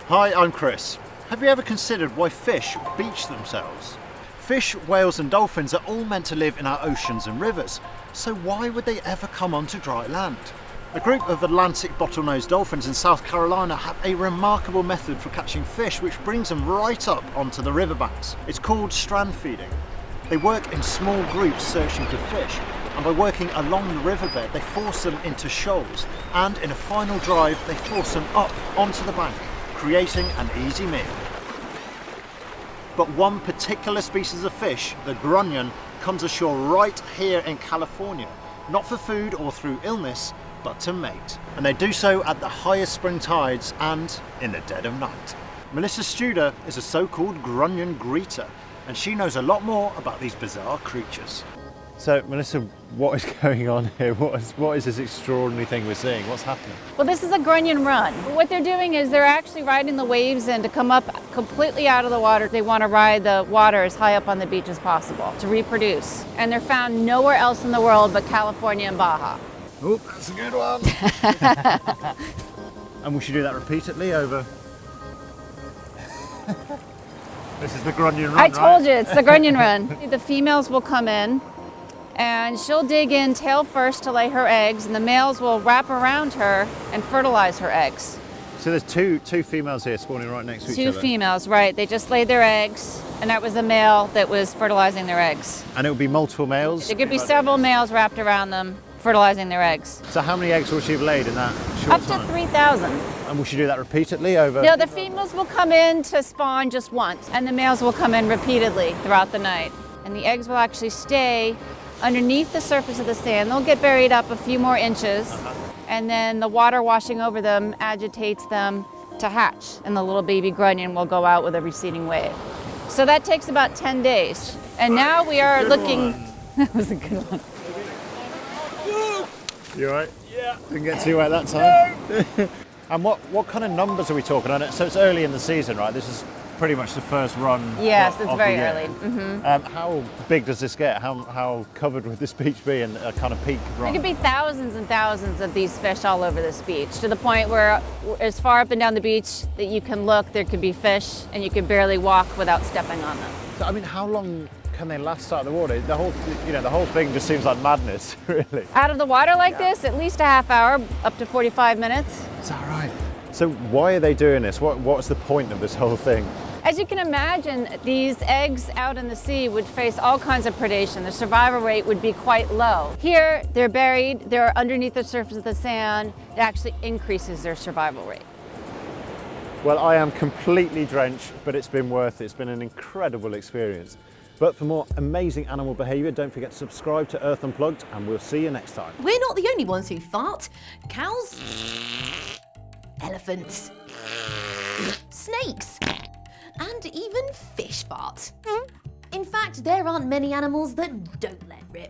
Hi, I'm Chris. Have you ever considered why fish beach themselves? Fish, whales and dolphins are all meant to live in our oceans and rivers, so why would they ever come onto dry land? A group of Atlantic bottlenose dolphins in South Carolina have a remarkable method for catching fish which brings them right up onto the riverbanks. It's called strand feeding. They work in small groups searching for fish, and by working along the riverbed they force them into shoals, and in a final drive they force them up onto the bank, creating an easy meal. But one particular species of fish, the grunion, comes ashore right here in California, not for food or through illness, but to mate. And they do so at the highest spring tides and in the dead of night. Melissa Studer is a so-called grunion greeter, and she knows a lot more about these bizarre creatures. So, Melissa, what is going on here? What is this extraordinary thing we're seeing? What's happening? Well, this is a Grunion Run. What they're doing is they're actually riding the waves, and to come up completely out of the water, they want to ride the water as high up on the beach as possible to reproduce. And they're found nowhere else in the world but California and Baja. Oh, that's a good one. And we should do that repeatedly over... This is the Grunion Run, I told right? you, it's the Grunion Run. The females will come in, and she'll dig in tail first to lay her eggs, and the males will wrap around her and fertilize her eggs. So there's two females here spawning right next to each other? Two females, right. They just laid their eggs, and that was the male that was fertilizing their eggs. And it would be multiple males? There could be several males wrapped around them, fertilizing their eggs. So how many eggs will she have laid in that short time? Up to 3,000. And will she do that repeatedly over? No, the females will come in to spawn just once, and the males will come in repeatedly throughout the night. And the eggs will actually stay underneath the surface of the sand. They'll get buried up a few more inches, and then the water washing over them agitates them to hatch, and the little baby grunion will go out with a receding wave. So that takes about 10 days. And now we are looking... That was a good one. You all right? Yeah. Didn't get too wet that time. And what kind of numbers are we talking on? So it's early in the season, right? This is pretty much the first run. Yes, it's of very the year. early. Mm-hmm. How big does this get? How covered would this beach be in a kind of peak run? There could be thousands and thousands of these fish all over this beach, to the point where as far up and down the beach that you can look, there could be fish, and you could barely walk without stepping on them. So, I mean, how long can they last out of the water? The whole thing just seems like madness, really. Out of the water like this, at least a half hour, up to 45 minutes. Is that right? So why are they doing this? What's the point of this whole thing? As you can imagine, these eggs out in the sea would face all kinds of predation. The survival rate would be quite low. Here, they're buried, they're underneath the surface of the sand. It actually increases their survival rate. Well, I am completely drenched, but it's been worth it. It's been an incredible experience. But for more amazing animal behaviour, don't forget to subscribe to Earth Unplugged, and we'll see you next time. We're not the only ones who fart. Cows, elephants, snakes, and even fish fart. In fact, there aren't many animals that don't let rip.